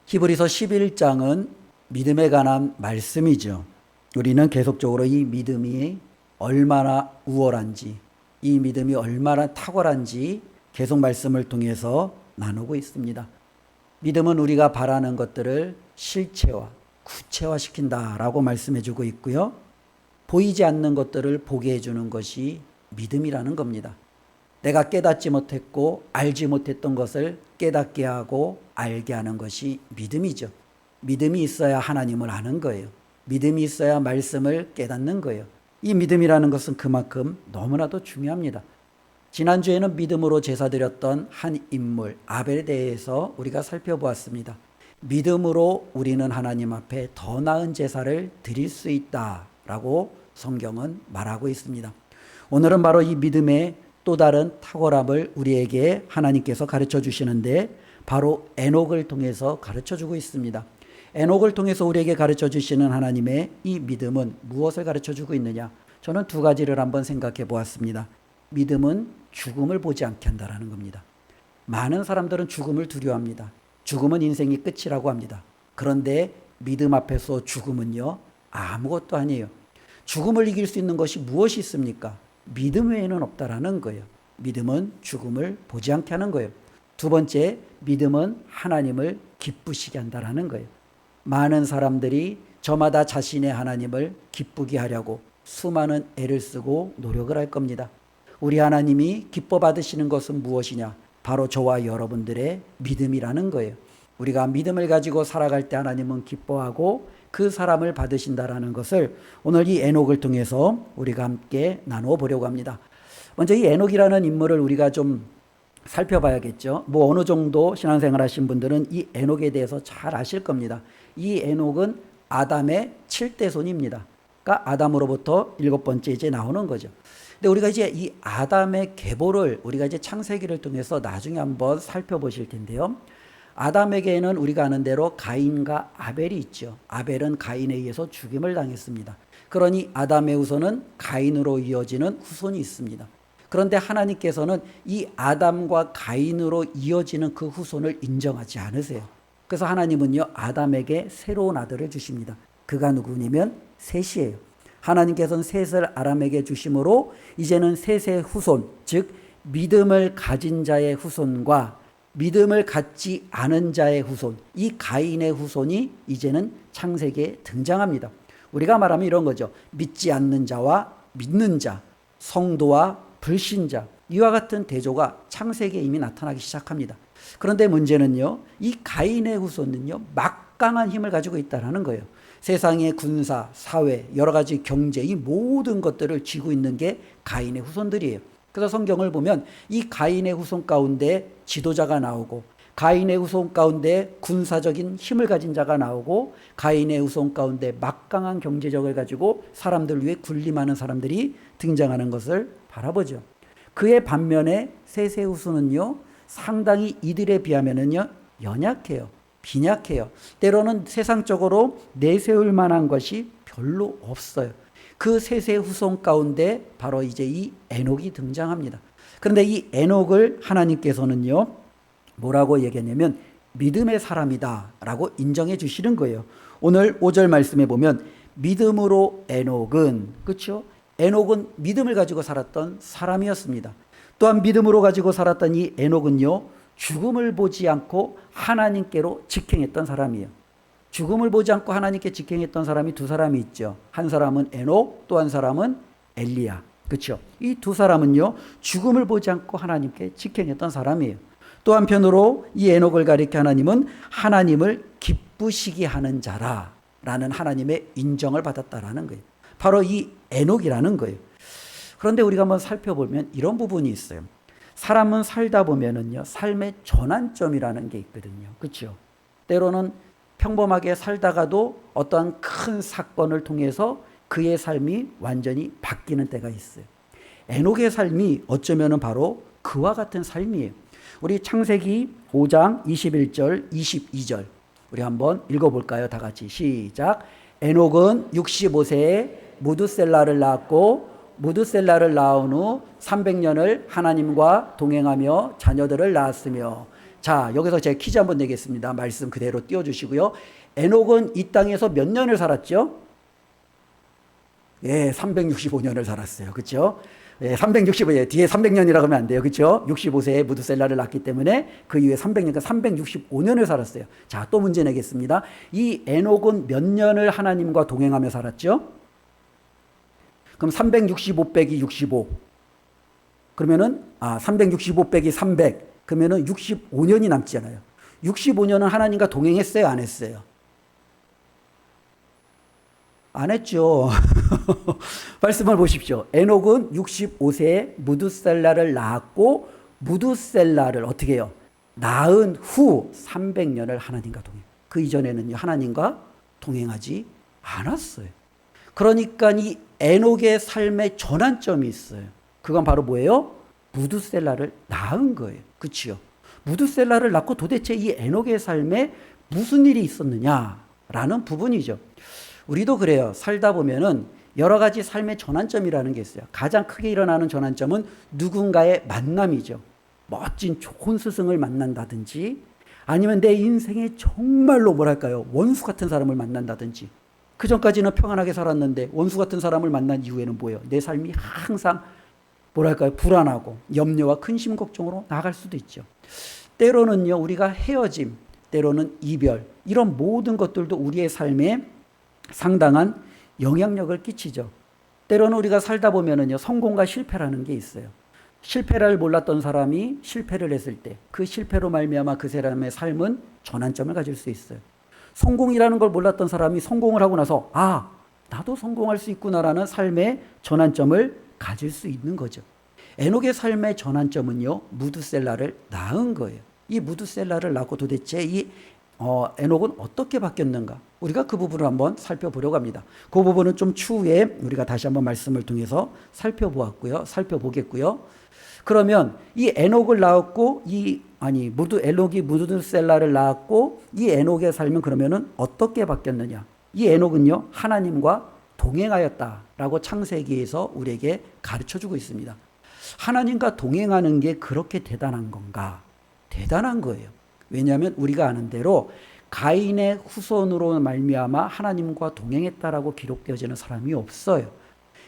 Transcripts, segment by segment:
히브리서 11장은 믿음에 관한 말씀이죠. 우리는 계속적으로 이 믿음이 얼마나 우월한지, 이 믿음이 얼마나 탁월한지 계속 말씀을 통해서 나누고 있습니다. 믿음은 우리가 바라는 것들을 실체화, 구체화시킨다라고 말씀해주고 있고요. 보이지 않는 것들을 보게 해주는 것이 믿음이라는 겁니다. 내가 깨닫지 못했고 알지 못했던 것을 깨닫게 하고 알게 하는 것이 믿음이죠. 믿음이 있어야 하나님을 아는 거예요. 믿음이 있어야 말씀을 깨닫는 거예요. 이 믿음이라는 것은 그만큼 너무나도 중요합니다. 지난주에는 믿음으로 제사드렸던 한 인물 아벨에 대해서 우리가 살펴보았습니다. 믿음으로 우리는 하나님 앞에 더 나은 제사를 드릴 수 있다라고 성경은 말하고 있습니다. 오늘은 바로 이 믿음의 또 다른 탁월함을 우리에게 하나님께서 가르쳐 주시는데 바로 에녹을 통해서 가르쳐 주고 있습니다. 에녹을 통해서 우리에게 가르쳐 주시는 하나님의 이 믿음은 무엇을 가르쳐 주고 있느냐? 저는 두 가지를 한번 생각해 보았습니다. 믿음은 죽음을 보지 않게 한다는 겁니다. 많은 사람들은 죽음을 두려워합니다. 죽음은 인생이 끝이라고 합니다. 그런데 믿음 앞에서 죽음은요, 아무것도 아니에요. 죽음을 이길 수 있는 것이 무엇이 있습니까? 믿음 외에는 없다라는 거예요. 믿음은 죽음을 보지 않게 하는 거예요. 두 번째, 믿음은 하나님을 기쁘시게 한다라는 거예요. 많은 사람들이 저마다 자신의 하나님을 기쁘게 하려고 수많은 애를 쓰고 노력을 할 겁니다. 우리 하나님이 기뻐 받으시는 것은 무엇이냐? 바로 저와 여러분들의 믿음이라는 거예요. 우리가 믿음을 가지고 살아갈 때 하나님은 기뻐하고 그 사람을 받으신다라는 것을 오늘 이 에녹을 통해서 우리가 함께 나누어 보려고 합니다. 먼저 이 에녹이라는 인물을 우리가 좀 살펴봐야겠죠. 어느 정도 신앙생활 하신 분들은 이 에녹에 대해서 잘 아실 겁니다. 이 에녹은 아담의 7대 손입니다. 그러니까 아담으로부터 7번째 이제 나오는 거죠. 근데 우리가 이제 이 아담의 계보를 우리가 이제 창세기를 통해서 나중에 한번 살펴보실 텐데요. 아담에게는 우리가 아는 대로 가인과 아벨이 있죠. 아벨은 가인에 의해서 죽임을 당했습니다. 그러니 아담의 후손은 가인으로 이어지는 후손이 있습니다. 그런데 하나님께서는 이 아담과 가인으로 이어지는 그 후손을 인정하지 않으세요. 그래서 하나님은요, 아담에게 새로운 아들을 주십니다. 그가 누구냐면 셋이에요. 하나님께서는 셋을 아람에게 주심으로 이제는 셋의 후손, 즉 믿음을 가진 자의 후손과 믿음을 갖지 않은 자의 후손, 이 가인의 후손이 이제는 창세기에 등장합니다. 우리가 말하면 이런 거죠. 믿지 않는 자와 믿는 자, 성도와 불신자, 이와 같은 대조가 창세기에 이미 나타나기 시작합니다. 그런데 문제는요, 이 가인의 후손은요, 막강한 힘을 가지고 있다는 거예요. 세상의 군사, 사회, 여러 가지 경제, 이 모든 것들을 쥐고 있는 게 가인의 후손들이에요. 그래서 성경을 보면 이 가인의 후손 가운데 지도자가 나오고, 가인의 후손 가운데 군사적인 힘을 가진 자가 나오고, 가인의 후손 가운데 막강한 경제력을 가지고 사람들 위해 군림하는 사람들이 등장하는 것을 바라보죠. 그의 반면에 셋의 후손은요, 상당히 이들에 비하면은요, 연약해요. 빈약해요. 때로는 세상적으로 내세울 만한 것이 별로 없어요. 그 셋의 후손 가운데 바로 이제 이 에녹이 등장합니다. 그런데 이 에녹을 하나님께서는요, 뭐라고 얘기했냐면 믿음의 사람이다 라고 인정해 주시는 거예요. 오늘 5절 말씀에 보면 믿음으로 에녹은, 그렇죠? 에녹은 믿음을 가지고 살았던 사람이었습니다. 또한 믿음으로 가지고 살았던 이 에녹은요, 죽음을 보지 않고 하나님께로 직행했던 사람이에요. 죽음을 보지 않고 하나님께 직행했던 사람이 두 사람이 있죠. 한 사람은 에녹, 또 한 사람은 엘리야. 그렇죠? 이 두 사람은요, 죽음을 보지 않고 하나님께 직행했던 사람이에요. 또 한편으로 이 에녹을 가리켜 하나님은 하나님을 기쁘시게 하는 자라라는 하나님의 인정을 받았다라는 거예요. 바로 이 에녹이라는 거예요. 그런데 우리가 한번 살펴보면 이런 부분이 있어요. 사람은 살다 보면은요, 삶의 전환점이라는 게 있거든요. 그렇죠? 때로는 평범하게 살다가도 어떠한 큰 사건을 통해서 그의 삶이 완전히 바뀌는 때가 있어요. 에녹의 삶이 어쩌면은 바로 그와 같은 삶이에요. 우리 창세기 5장 21절, 22절 우리 한번 읽어볼까요? 다 같이 시작. 에녹은 65세에 무두셀라를 낳았고 무두셀라를 낳은 후 300년을 하나님과 동행하며 자녀들을 낳았으며 자, 여기서 제가 퀴즈 한번 내겠습니다. 말씀 그대로 띄워주시고요. 에녹은 이 땅에서 몇 년을 살았죠? 예, 365년을 살았어요. 그렇죠? 예, 365년, 뒤에 300년이라고 하면 안 돼요. 그렇죠? 65세에 무두셀라를 낳기 때문에 그 이후에 300년, 그러니까 365년을 살았어요. 자, 또 문제 내겠습니다. 이 에녹은 몇 년을 하나님과 동행하며 살았죠? 그럼 365 빼기 65. 그러면은 365 빼기 300. 그러면은 65년이 남잖아요. 65년은 하나님과 동행했어요, 안 했어요? 안 했죠. 말씀을 보십시오. 에녹은 65세에 무두셀라를 낳았고 무두셀라를 어떻게 해요? 낳은 후 300년을 하나님과 동행. 그 이전에는 하나님과 동행하지 않았어요. 그러니까 이 에녹의 삶의 전환점이 있어요. 그건 바로 뭐예요? 무두셀라를 낳은 거예요. 그렇죠? 무두셀라를 낳고 도대체 이 에녹의 삶에 무슨 일이 있었느냐라는 부분이죠. 우리도 그래요. 살다 보면은 여러 가지 삶의 전환점이라는 게 있어요. 가장 크게 일어나는 전환점은 누군가의 만남이죠. 멋진 좋은 스승을 만난다든지 아니면 내 인생에 정말로 뭐랄까요? 원수 같은 사람을 만난다든지 그 전까지는 평안하게 살았는데 원수 같은 사람을 만난 이후에는 뭐예요? 내 삶이 항상 뭐랄까요? 불안하고 염려와 근심 걱정으로 나아갈 수도 있죠. 때로는요, 우리가 헤어짐, 때로는 이별, 이런 모든 것들도 우리의 삶에 상당한 영향력을 끼치죠. 때로는 우리가 살다 보면은요, 성공과 실패라는 게 있어요. 실패를 몰랐던 사람이 실패를 했을 때 그 실패로 말미암아 그 사람의 삶은 전환점을 가질 수 있어요. 성공이라는 걸 몰랐던 사람이 성공을 하고 나서 나도 성공할 수 있구나라는 삶의 전환점을 가질 수 있는 거죠. 에녹의 삶의 전환점은요, 무두셀라를 낳은 거예요. 이 무두셀라를 낳고 도대체 이 에녹은 어떻게 바뀌었는가? 우리가 그 부분을 한번 살펴보려고 합니다. 그 부분은 좀 추후에 우리가 다시 한번 말씀을 통해서 살펴보겠고요. 그러면 이 에녹을 낳았고 에녹이 무두셀라를 낳았고 이 에녹의 삶은 그러면은 어떻게 바뀌었느냐? 이 에녹은요, 하나님과 동행하였다라고 창세기에서 우리에게 가르쳐주고 있습니다. 하나님과 동행하는 게 그렇게 대단한 건가? 대단한 거예요. 왜냐하면 우리가 아는 대로 가인의 후손으로 말미암아 하나님과 동행했다라고 기록되어지는 사람이 없어요.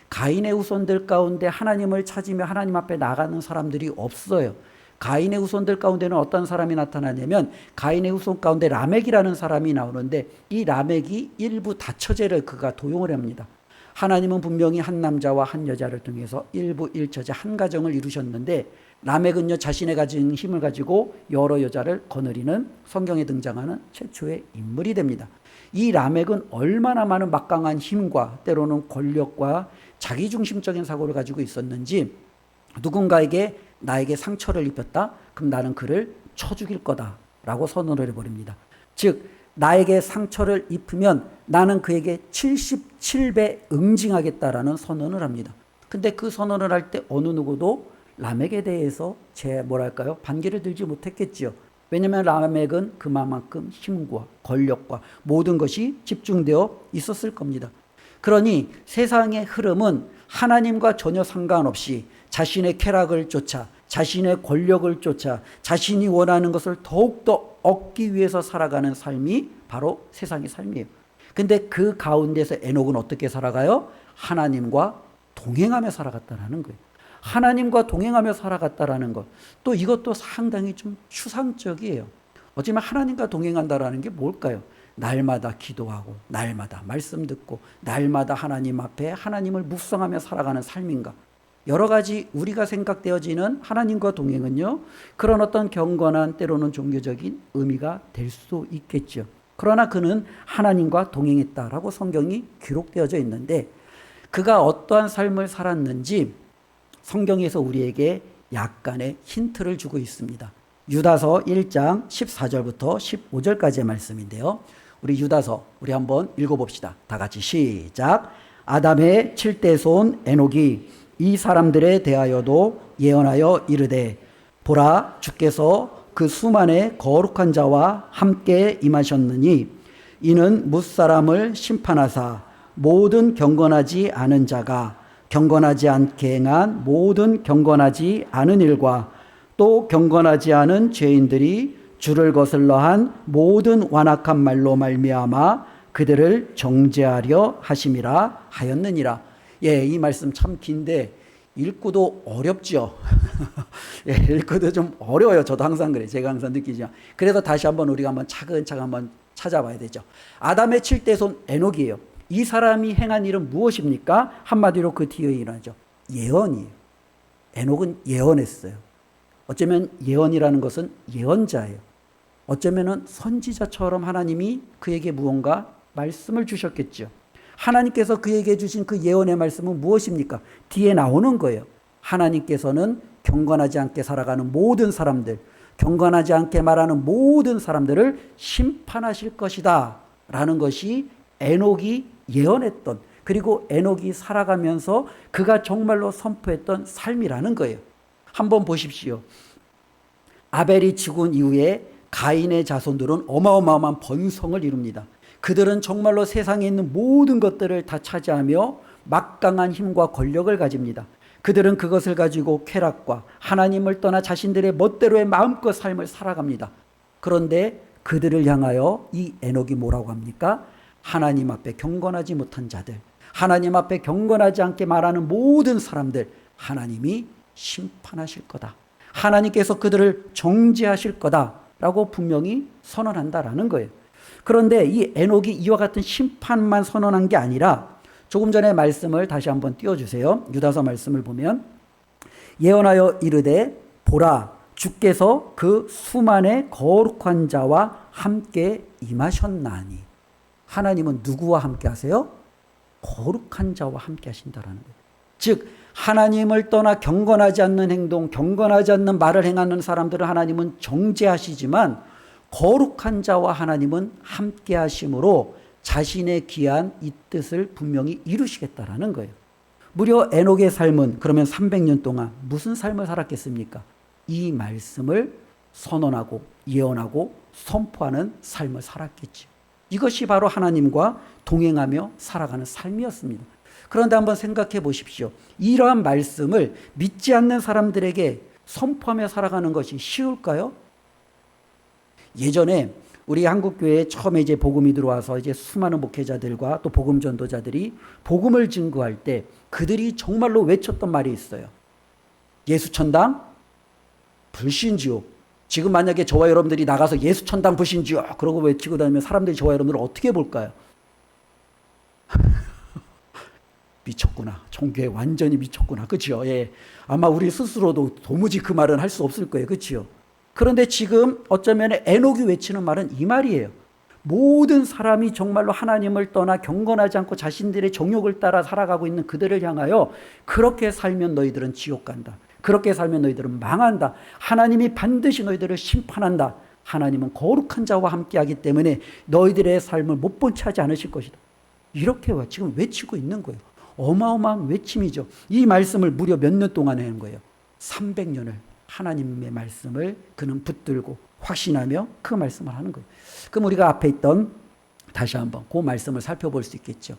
가인의 후손들 가운데 하나님을 찾으며 하나님 앞에 나가는 사람들이 없어요. 가인의 후손들 가운데는 어떤 사람이 나타나냐면 가인의 후손 가운데 라멕이라는 사람이 나오는데 이 라멕이 일부 다처제를 그가 도용을 합니다. 하나님은 분명히 한 남자와 한 여자를 통해서 일부 일처제 한 가정을 이루셨는데 라멕은요, 자신의 가진 힘을 가지고 여러 여자를 거느리는 성경에 등장하는 최초의 인물이 됩니다. 이 라멕은 얼마나 많은 막강한 힘과 때로는 권력과 자기중심적인 사고를 가지고 있었는지 누군가에게 나에게 상처를 입혔다? 그럼 나는 그를 쳐 죽일 거다라고 선언을 해버립니다. 즉 나에게 상처를 입히면 나는 그에게 77배 응징하겠다라는 선언을 합니다. 근데 그 선언을 할 때 어느 누구도 라멕에 대해서 반기를 들지 못했겠지요. 왜냐하면 라멕은 그만큼 힘과 권력과 모든 것이 집중되어 있었을 겁니다. 그러니 세상의 흐름은 하나님과 전혀 상관없이 자신의 쾌락을 쫓아 자신의 권력을 쫓아 자신이 원하는 것을 더욱더 얻기 위해서 살아가는 삶이 바로 세상의 삶이에요. 근데 그 가운데서 에녹은 어떻게 살아가요? 하나님과 동행하며 살아갔다는 거예요. 하나님과 동행하며 살아갔다라는 것. 또 이것도 상당히 좀 추상적이에요. 어쩌면 하나님과 동행한다라는 게 뭘까요? 날마다 기도하고 날마다 말씀 듣고 날마다 하나님 앞에 하나님을 묵상하며 살아가는 삶인가? 여러 가지 우리가 생각되어지는 하나님과 동행은요, 그런 어떤 경건한 때로는 종교적인 의미가 될 수도 있겠죠. 그러나 그는 하나님과 동행했다라고 성경이 기록되어져 있는데 그가 어떠한 삶을 살았는지 성경에서 우리에게 약간의 힌트를 주고 있습니다. 유다서 1장 14절부터 15절까지의 말씀인데요. 우리 유다서 우리 한번 읽어봅시다. 다 같이 시작. 아담의 7대 손 에녹이 이 사람들에 대하여도 예언하여 이르되 보라 주께서 그 수만의 거룩한 자와 함께 임하셨느니 이는 뭇사람을 심판하사 모든 경건하지 않은 자가 경건하지 않게 행한 모든 경건하지 않은 일과 또 경건하지 않은 죄인들이 주를 거슬러 한 모든 완악한 말로 말미암아 그들을 정죄하려 하심이라 하였느니라. 예, 이 말씀 참 긴데 읽고도 어렵죠. 예, 읽고도 좀 어려워요. 저도 항상 그래. 제가 항상 느끼지만. 그래서 다시 한번 우리가 한번 차근차근 한번 찾아봐야 되죠. 아담의 7대 손 에녹이에요. 이 사람이 행한 일은 무엇입니까? 한마디로 그 뒤에 일어나죠. 예언이에요. 에녹은 예언했어요. 어쩌면 예언이라는 것은 예언자예요. 어쩌면 선지자처럼 하나님이 그에게 무언가 말씀을 주셨겠죠. 하나님께서 그에게 주신 그 예언의 말씀은 무엇입니까? 뒤에 나오는 거예요. 하나님께서는 경건하지 않게 살아가는 모든 사람들, 경건하지 않게 말하는 모든 사람들을 심판하실 것이다 라는 것이 에녹이 예언했던, 그리고 에녹이 살아가면서 그가 정말로 선포했던 삶이라는 거예요. 한번 보십시오. 아벨이 죽은 이후에 가인의 자손들은 어마어마한 번성을 이룹니다. 그들은 정말로 세상에 있는 모든 것들을 다 차지하며 막강한 힘과 권력을 가집니다. 그들은 그것을 가지고 쾌락과 하나님을 떠나 자신들의 멋대로의 마음껏 삶을 살아갑니다. 그런데 그들을 향하여 이 에녹이 뭐라고 합니까? 하나님 앞에 경건하지 못한 자들, 하나님 앞에 경건하지 않게 말하는 모든 사람들, 하나님이 심판하실 거다. 하나님께서 그들을 정죄하실 거다라고 분명히 선언한다라는 거예요. 그런데 이 에녹이 이와 같은 심판만 선언한 게 아니라 조금 전에 말씀을 다시 한번 띄워주세요. 유다서 말씀을 보면 예언하여 이르되 보라 주께서 그 수만의 거룩한 자와 함께 임하셨나니. 하나님은 누구와 함께 하세요? 거룩한 자와 함께 하신다라는 거예요. 즉 하나님을 떠나 경건하지 않는 행동, 경건하지 않는 말을 행하는 사람들을 하나님은 정죄하시지만 거룩한 자와 하나님은 함께 하심으로 자신의 귀한 이 뜻을 분명히 이루시겠다라는 거예요. 무려 에녹의 삶은 그러면 300년 동안 무슨 삶을 살았겠습니까? 이 말씀을 선언하고 예언하고 선포하는 삶을 살았겠죠. 이것이 바로 하나님과 동행하며 살아가는 삶이었습니다. 그런데 한번 생각해 보십시오. 이러한 말씀을 믿지 않는 사람들에게 선포하며 살아가는 것이 쉬울까요? 예전에 우리 한국교회에 처음에 이제 복음이 들어와서 이제 수많은 목회자들과 또 복음 전도자들이 복음을 증거할 때 그들이 정말로 외쳤던 말이 있어요. 예수천당, 불신지옥. 지금 만약에 저와 여러분들이 나가서 예수천당, 불신지옥 그러고 외치고 다니면 사람들이 저와 여러분들을 어떻게 볼까요? 미쳤구나. 종교에 완전히 미쳤구나. 그렇죠? 예. 아마 우리 스스로도 도무지 그 말은 할 수 없을 거예요. 그렇죠? 그런데 지금 어쩌면 에녹이 외치는 말은 이 말이에요. 모든 사람이 정말로 하나님을 떠나 경건하지 않고 자신들의 정욕을 따라 살아가고 있는 그들을 향하여 그렇게 살면 너희들은 지옥 간다. 그렇게 살면 너희들은 망한다. 하나님이 반드시 너희들을 심판한다. 하나님은 거룩한 자와 함께하기 때문에 너희들의 삶을 못 본 채 하지 않으실 것이다. 이렇게 지금 외치고 있는 거예요. 어마어마한 외침이죠. 이 말씀을 무려 몇 년 동안 하는 거예요. 300년을 하나님의 말씀을 그는 붙들고 확신하며 그 말씀을 하는 거예요. 그럼 우리가 앞에 있던 다시 한번 그 말씀을 살펴볼 수 있겠죠.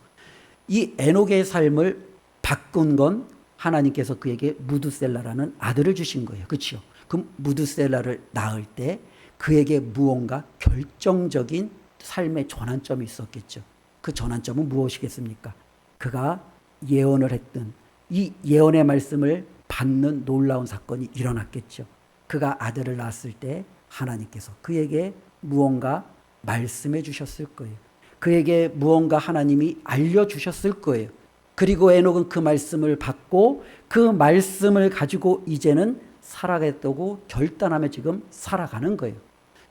이 에녹의 삶을 바꾼 건 하나님께서 그에게 무드셀라라는 아들을 주신 거예요. 그렇죠? 그 무드셀라를 낳을 때 그에게 무언가 결정적인 삶의 전환점이 있었겠죠. 그 전환점은 무엇이겠습니까? 그가 예언을 했던 이 예언의 말씀을 받는 놀라운 사건이 일어났겠죠. 그가 아들을 낳았을 때 하나님께서 그에게 무언가 말씀해 주셨을 거예요. 그에게 무언가 하나님이 알려주셨을 거예요. 그리고 에녹은 그 말씀을 받고 그 말씀을 가지고 이제는 살아가겠다고 결단하며 지금 살아가는 거예요.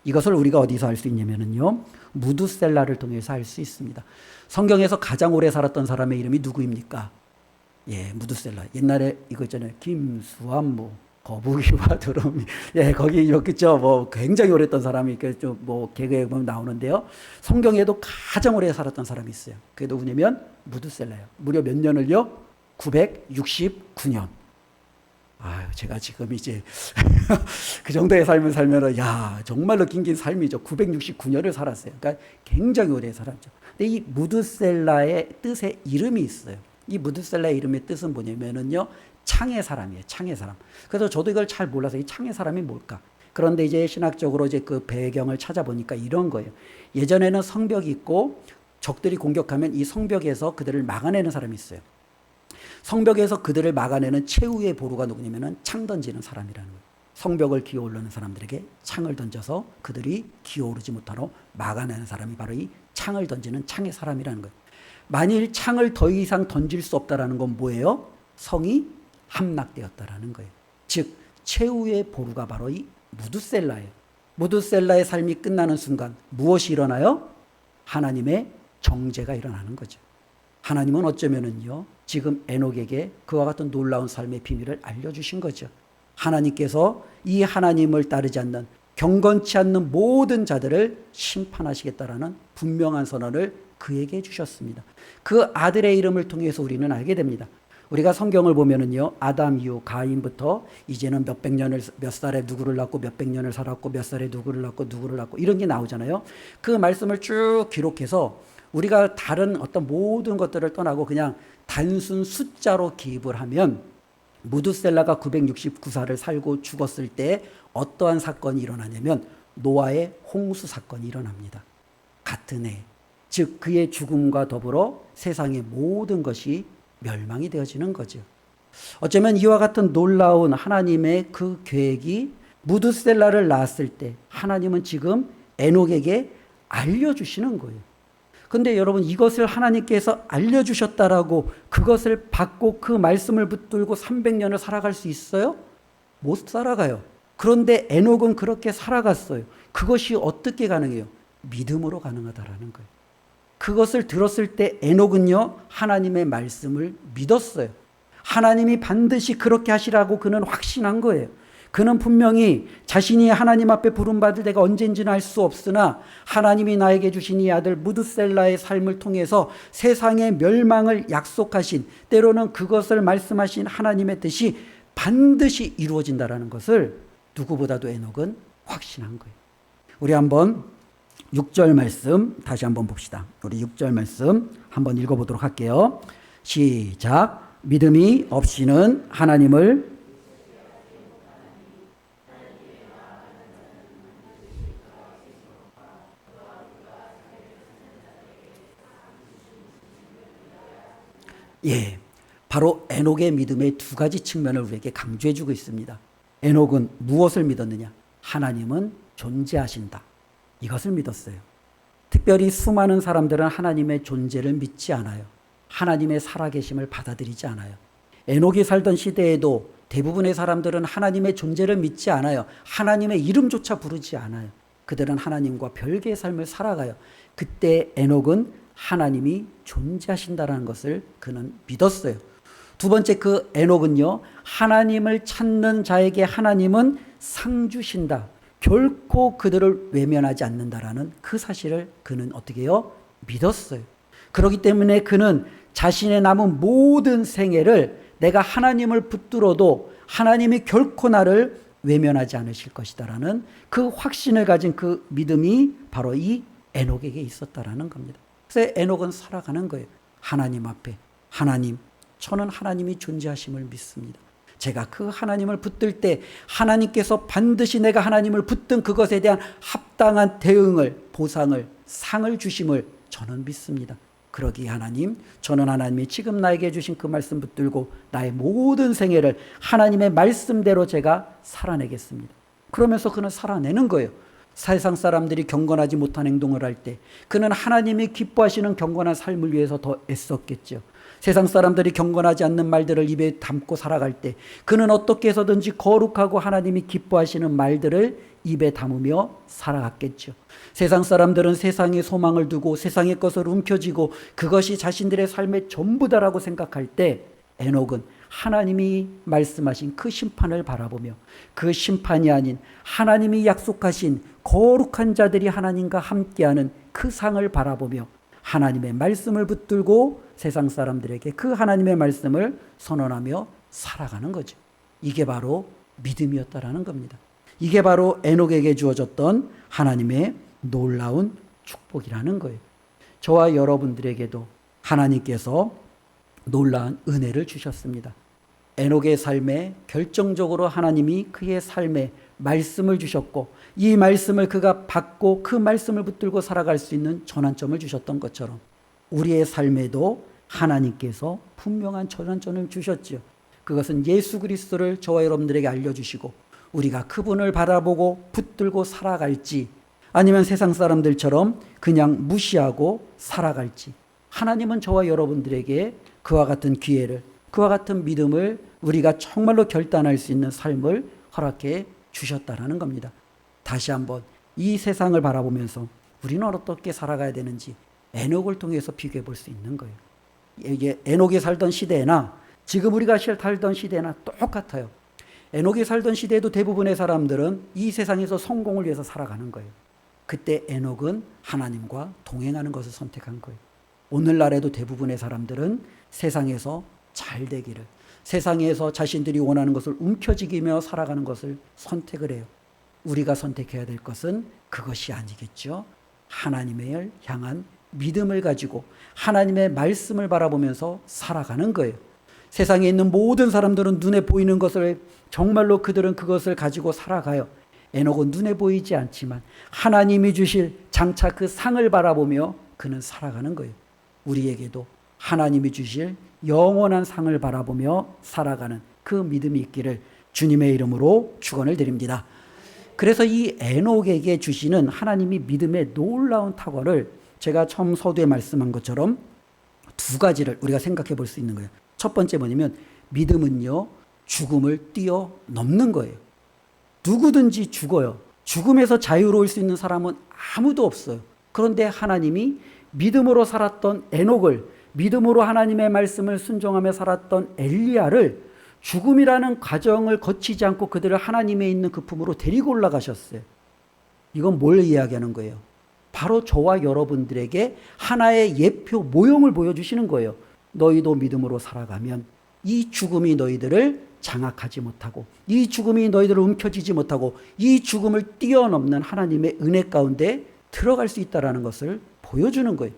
이것을 우리가 어디서 알 수 있냐면요. 무드셀라를 통해서 알 수 있습니다. 성경에서 가장 오래 살았던 사람의 이름이 누구입니까? 예, 무드셀라. 옛날에 이거 있잖아요. 김수환무, 거북이와 두루미. 예, 거기 그죠. 뭐 굉장히 오래 했던 사람이 뭐 개그에 보면 나오는데요. 성경에도 가장 오래 살았던 사람이 있어요. 그게 누구냐면 무드셀라예요. 무려 몇 년을요? 969년. 아유, 제가 지금 이제 그 정도의 삶을 살면은 야, 정말로 긴 삶이죠. 969년을 살았어요. 그러니까 굉장히 오래 살았죠. 근데 이 무드셀라의 뜻에 이름이 있어요. 이 무드셀라의 이름의 뜻은 뭐냐면은요, 창의 사람이에요. 창의 사람. 그래서 저도 이걸 잘 몰라서 이 창의 사람이 뭘까? 그런데 이제 신학적으로 이제 그 배경을 찾아보니까 이런 거예요. 예전에는 성벽이 있고 적들이 공격하면 이 성벽에서 그들을 막아내는 사람이 있어요. 성벽에서 그들을 막아내는 최후의 보루가 누구냐면은 창 던지는 사람이라는 거예요. 성벽을 기어오르는 사람들에게 창을 던져서 그들이 기어오르지 못하도록 막아내는 사람이 바로 이 창을 던지는 창의 사람이라는 거예요. 만일 창을 더 이상 던질 수 없다라는 건 뭐예요? 성이 함락되었다라는 거예요. 즉 최후의 보루가 바로 이 무드셀라예요. 무드셀라의 삶이 끝나는 순간 무엇이 일어나요? 하나님의 정죄가 일어나는 거죠. 하나님은 어쩌면은요 지금 에녹에게 그와 같은 놀라운 삶의 비밀을 알려주신 거죠. 하나님께서 이 하나님을 따르지 않는 경건치 않는 모든 자들을 심판하시겠다라는 분명한 선언을 그에게 해주셨습니다. 그 아들의 이름을 통해서 우리는 알게 됩니다. 우리가 성경을 보면은요 아담 이후 가인부터 이제는 몇백 년을 몇 살에 누구를 낳고 몇백 년을 살았고 몇 살에 누구를 낳고 이런 게 나오잖아요. 그 말씀을 쭉 기록해서 우리가 다른 어떤 모든 것들을 떠나고 그냥 단순 숫자로 기입을 하면 무드셀라가 969살을 살고 죽었을 때 어떠한 사건이 일어나냐면 노아의 홍수 사건이 일어납니다. 같은 해, 즉 그의 죽음과 더불어 세상의 모든 것이 멸망이 되어지는 거죠. 어쩌면 이와 같은 놀라운 하나님의 그 계획이 무드셀라를 낳았을 때 하나님은 지금 에녹에게 알려주시는 거예요. 근데 여러분 이것을 하나님께서 알려주셨다라고 그것을 받고 그 말씀을 붙들고 300년을 살아갈 수 있어요? 못 살아가요. 그런데 에녹은 그렇게 살아갔어요. 그것이 어떻게 가능해요? 믿음으로 가능하다라는 거예요. 그것을 들었을 때 에녹은요 하나님의 말씀을 믿었어요. 하나님이 반드시 그렇게 하시라고 그는 확신한 거예요. 그는 분명히 자신이 하나님 앞에 부름받을 때가 언젠지는 알 수 없으나 하나님이 나에게 주신 이 아들 무드셀라의 삶을 통해서 세상의 멸망을 약속하신, 때로는 그것을 말씀하신 하나님의 뜻이 반드시 이루어진다는 것을 누구보다도 에녹은 확신한 거예요. 우리 한번 6절 말씀 다시 한번 봅시다. 우리 6절 말씀 한번 읽어보도록 할게요. 시작. 믿음이 없이는 하나님을 바로 에녹의 믿음의 두 가지 측면을 우리에게 강조해주고 있습니다. 에녹은 무엇을 믿었느냐? 하나님은 존재하신다. 이것을 믿었어요. 특별히 수많은 사람들은 하나님의 존재를 믿지 않아요. 하나님의 살아계심을 받아들이지 않아요. 에녹이 살던 시대에도 대부분의 사람들은 하나님의 존재를 믿지 않아요. 하나님의 이름조차 부르지 않아요. 그들은 하나님과 별개의 삶을 살아가요. 그때 에녹은 하나님이 존재하신다는 것을 그는 믿었어요. 두 번째, 그 에녹은요 하나님을 찾는 자에게 하나님은 상 주신다. 결코 그들을 외면하지 않는다라는 그 사실을 그는 어떻게 해요? 믿었어요. 그렇기 때문에 그는 자신의 남은 모든 생애를 내가 하나님을 붙들어도 하나님이 결코 나를 외면하지 않으실 것이다라는 그 확신을 가진 그 믿음이 바로 이 에녹에게 있었다라는 겁니다. 그래서 에녹은 살아가는 거예요. 하나님 앞에, 하나님, 저는 하나님이 존재하심을 믿습니다. 제가 그 하나님을 붙들 때 하나님께서 반드시 내가 하나님을 붙든 그것에 대한 합당한 대응을, 보상을, 상을 주심을 저는 믿습니다. 그러기에 하나님, 저는 하나님이 지금 나에게 주신 그 말씀 붙들고 나의 모든 생애를 하나님의 말씀대로 제가 살아내겠습니다. 그러면서 그는 살아내는 거예요. 세상 사람들이 경건하지 못한 행동을 할 때 그는 하나님이 기뻐하시는 경건한 삶을 위해서 더 애썼겠죠. 세상 사람들이 경건하지 않는 말들을 입에 담고 살아갈 때 그는 어떻게 해서든지 거룩하고 하나님이 기뻐하시는 말들을 입에 담으며 살아갔겠죠. 세상 사람들은 세상의 소망을 두고 세상의 것을 움켜쥐고 그것이 자신들의 삶의 전부다라고 생각할 때 에녹은 하나님이 말씀하신 그 심판을 바라보며 그 심판이 아닌 하나님이 약속하신 거룩한 자들이 하나님과 함께하는 그 상을 바라보며 하나님의 말씀을 붙들고 세상 사람들에게 그 하나님의 말씀을 선언하며 살아가는 거죠. 이게 바로 믿음이었다라는 겁니다. 이게 바로 에녹에게 주어졌던 하나님의 놀라운 축복이라는 거예요. 저와 여러분들에게도 하나님께서 놀라운 은혜를 주셨습니다. 에녹의 삶에 결정적으로 하나님이 그의 삶에 말씀을 주셨고 이 말씀을 그가 받고 그 말씀을 붙들고 살아갈 수 있는 전환점을 주셨던 것처럼 우리의 삶에도 하나님께서 분명한 전환점을 주셨지요. 그것은 예수 그리스도를 저와 여러분들에게 알려주시고 우리가 그분을 바라보고 붙들고 살아갈지 아니면 세상 사람들처럼 그냥 무시하고 살아갈지 하나님은 저와 여러분들에게 그와 같은 기회를 그와 같은 믿음을 우리가 정말로 결단할 수 있는 삶을 허락해 주셨다라는 겁니다. 다시 한번 이 세상을 바라보면서 우리는 어떻게 살아가야 되는지 에녹을 통해서 비교해 볼 수 있는 거예요. 이게 에녹이 살던 시대나 지금 우리가 살던 시대나 똑같아요. 에녹이 살던 시대에도 대부분의 사람들은 이 세상에서 성공을 위해서 살아가는 거예요. 그때 에녹은 하나님과 동행하는 것을 선택한 거예요. 오늘날에도 대부분의 사람들은 세상에서 잘 되기를, 세상에서 자신들이 원하는 것을 움켜쥐기며 살아가는 것을 선택을 해요. 우리가 선택해야 될 것은 그것이 아니겠죠. 하나님을 향한 믿음을 가지고 하나님의 말씀을 바라보면서 살아가는 거예요. 세상에 있는 모든 사람들은 눈에 보이는 것을 정말로 그들은 그것을 가지고 살아가요. 에녹은 눈에 보이지 않지만 하나님이 주실 장차 그 상을 바라보며 그는 살아가는 거예요. 우리에게도 하나님이 주실 영원한 상을 바라보며 살아가는 그 믿음이 있기를 주님의 이름으로 축원을 드립니다. 그래서 이 에녹에게 주시는 하나님이 믿음의 놀라운 탁월을 제가 처음 서두에 말씀한 것처럼 두 가지를 우리가 생각해 볼 수 있는 거예요. 첫 번째 뭐냐면 믿음은요 죽음을 뛰어넘는 거예요. 누구든지 죽어요. 죽음에서 자유로울 수 있는 사람은 아무도 없어요. 그런데 하나님이 믿음으로 살았던 에녹을, 믿음으로 하나님의 말씀을 순종하며 살았던 엘리야를 죽음이라는 과정을 거치지 않고 그들을 하나님의 있는 그 품으로 데리고 올라가셨어요. 이건 뭘 이야기하는 거예요? 바로 저와 여러분들에게 하나의 예표 모형을 보여주시는 거예요. 너희도 믿음으로 살아가면 이 죽음이 너희들을 장악하지 못하고 이 죽음이 너희들을 움켜쥐지 못하고 이 죽음을 뛰어넘는 하나님의 은혜 가운데 들어갈 수 있다는 것을 보여주는 거예요.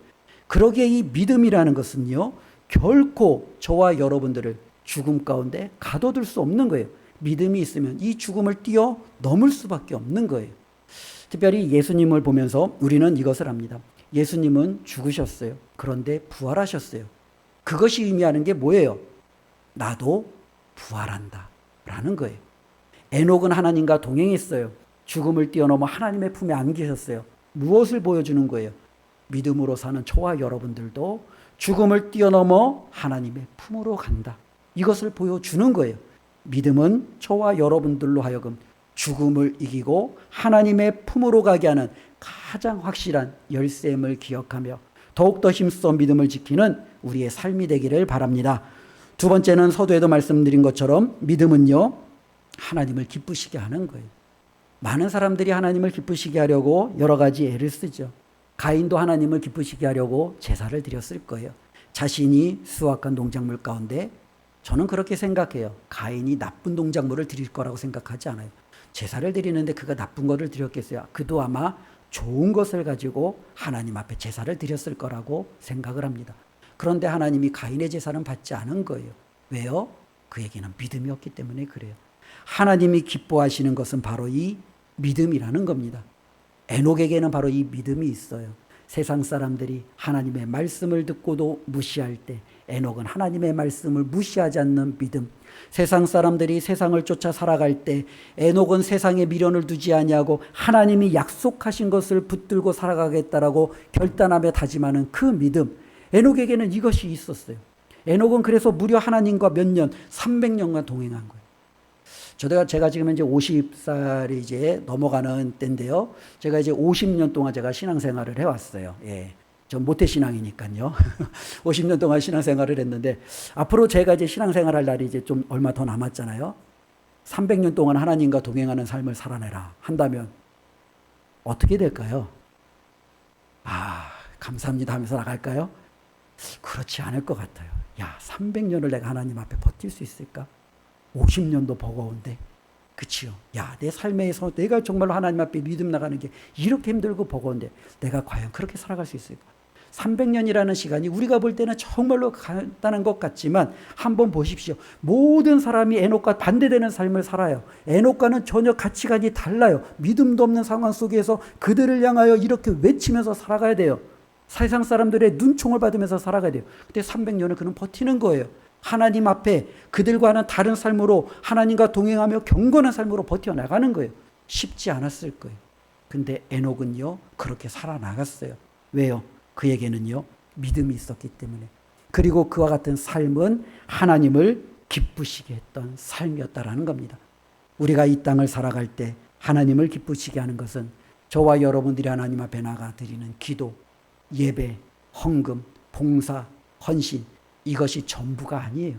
그러기에 이 믿음이라는 것은요 결코 저와 여러분들을 죽음 가운데 가둬둘 수 없는 거예요. 믿음이 있으면 이 죽음을 뛰어넘을 수밖에 없는 거예요. 특별히 예수님을 보면서 우리는 이것을 압니다. 예수님은 죽으셨어요. 그런데 부활하셨어요. 그것이 의미하는 게 뭐예요? 나도 부활한다 라는 거예요. 에녹은 하나님과 동행했어요. 죽음을 뛰어넘어 하나님의 품에 안기셨어요. 무엇을 보여주는 거예요? 믿음으로 사는 저와 여러분들도 죽음을 뛰어넘어 하나님의 품으로 간다. 이것을 보여주는 거예요. 믿음은 저와 여러분들로 하여금 죽음을 이기고 하나님의 품으로 가게 하는 가장 확실한 열쇠임을 기억하며 더욱더 힘써 믿음을 지키는 우리의 삶이 되기를 바랍니다. 두 번째는 서두에도 말씀드린 것처럼 믿음은요 하나님을 기쁘시게 하는 거예요. 많은 사람들이 하나님을 기쁘시게 하려고 여러 가지 애를 쓰죠. 가인도 하나님을 기쁘시게 하려고 제사를 드렸을 거예요. 자신이 수확한 농작물 가운데 저는 그렇게 생각해요. 가인이 나쁜 농작물을 드릴 거라고 생각하지 않아요. 제사를 드리는데 그가 나쁜 것을 드렸겠어요? 그도 아마 좋은 것을 가지고 하나님 앞에 제사를 드렸을 거라고 생각을 합니다. 그런데 하나님이 가인의 제사는 받지 않은 거예요. 왜요? 그에게는 믿음이 없기 때문에 그래요. 하나님이 기뻐하시는 것은 바로 이 믿음이라는 겁니다. 에녹에게는 바로 이 믿음이 있어요. 세상 사람들이 하나님의 말씀을 듣고도 무시할 때 에녹은 하나님의 말씀을 무시하지 않는 믿음. 세상 사람들이 세상을 쫓아 살아갈 때 에녹은 세상에 미련을 두지 아니하고 하나님이 약속하신 것을 붙들고 살아가겠다라고 결단하며 다짐하는 그 믿음. 에녹에게는 이것이 있었어요. 에녹은 그래서 무려 하나님과 몇 년, 300년간 동행한 거예요. 제가 지금 이제 50살이 이제 넘어가는 때인데요. 제가 이제 50년 동안 제가 신앙생활을 해왔어요. 예. 전 모태신앙이니까요. 50년 동안 신앙생활을 했는데 앞으로 제가 이제 신앙생활할 날이 이제 좀 얼마 더 남았잖아요. 300년 동안 하나님과 동행하는 삶을 살아내라 한다면 어떻게 될까요? 감사합니다 하면서 나갈까요? 그렇지 않을 것 같아요. 300년을 내가 하나님 앞에 버틸 수 있을까? 50년도 버거운데. 그치요? 내 삶에서 내가 정말로 하나님 앞에 믿음 나가는 게 이렇게 힘들고 버거운데 내가 과연 그렇게 살아갈 수 있을까? 300년이라는 시간이 우리가 볼 때는 정말로 간단한 것 같지만 한번 보십시오. 모든 사람이 에녹과 반대되는 삶을 살아요. 에녹과는 전혀 가치관이 달라요. 믿음도 없는 상황 속에서 그들을 향하여 이렇게 외치면서 살아가야 돼요. 세상 사람들의 눈총을 받으면서 살아가야 돼요. 그때 300년을 그는 버티는 거예요. 하나님 앞에 그들과는 다른 삶으로 하나님과 동행하며 경건한 삶으로 버텨나가는 거예요. 쉽지 않았을 거예요. 근데 에녹은요 그렇게 살아나갔어요. 왜요? 그에게는요 믿음이 있었기 때문에. 그리고 그와 같은 삶은 하나님을 기쁘시게 했던 삶이었다라는 겁니다. 우리가 이 땅을 살아갈 때 하나님을 기쁘시게 하는 것은 저와 여러분들이 하나님 앞에 나가 드리는 기도, 예배, 헌금, 봉사, 헌신, 이것이 전부가 아니에요.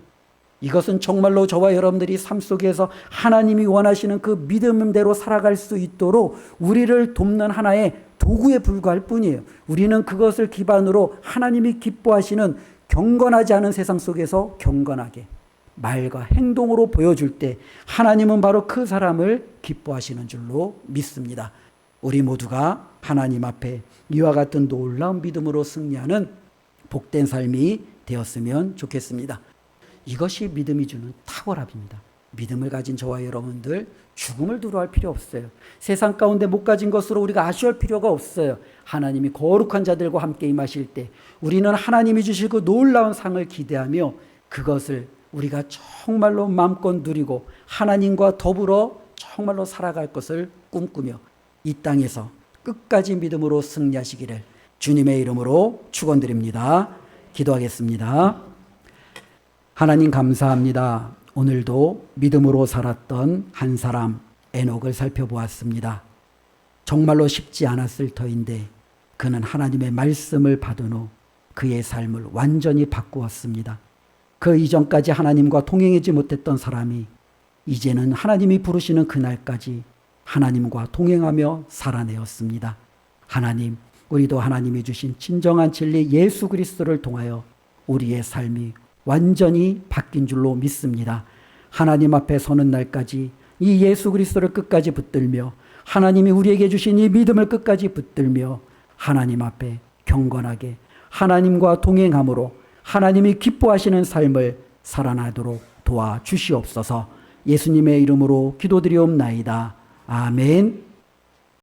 이것은 정말로 저와 여러분들이 삶 속에서 하나님이 원하시는 그 믿음대로 살아갈 수 있도록 우리를 돕는 하나의 도구에 불과할 뿐이에요. 우리는 그것을 기반으로 하나님이 기뻐하시는 경건하지 않은 세상 속에서 경건하게 말과 행동으로 보여줄 때 하나님은 바로 그 사람을 기뻐하시는 줄로 믿습니다. 우리 모두가 하나님 앞에 이와 같은 놀라운 믿음으로 승리하는 복된 삶이 되었으면 좋겠습니다. 이것이 믿음이 주는 탁월함입니다. 믿음을 가진 저와 여러분들 죽음을 두려워할 필요 없어요. 세상 가운데 못 가진 것으로 우리가 아쉬워할 필요가 없어요. 하나님이 거룩한 자들과 함께 임하실 때 우리는 하나님이 주실 그 놀라운 상을 기대하며 그것을 우리가 정말로 마음껏 누리고 하나님과 더불어 정말로 살아갈 것을 꿈꾸며 이 땅에서 끝까지 믿음으로 승리하시기를 주님의 이름으로 축원드립니다. 기도하겠습니다. 하나님 감사합니다. 오늘도 믿음으로 살았던 한 사람 에녹을 살펴보았습니다. 정말로 쉽지 않았을 터인데 그는 하나님의 말씀을 받은 후 그의 삶을 완전히 바꾸었습니다. 그 이전까지 하나님과 동행하지 못했던 사람이 이제는 하나님이 부르시는 그날까지 하나님과 동행하며 살아내었습니다. 하나님, 우리도 하나님이 주신 진정한 진리 예수 그리스도를 통하여 우리의 삶이 완전히 바뀐 줄로 믿습니다. 하나님 앞에 서는 날까지 이 예수 그리스도를 끝까지 붙들며 하나님이 우리에게 주신 이 믿음을 끝까지 붙들며 하나님 앞에 경건하게 하나님과 동행함으로 하나님이 기뻐하시는 삶을 살아나도록 도와주시옵소서. 예수님의 이름으로 기도드리옵나이다. 아멘.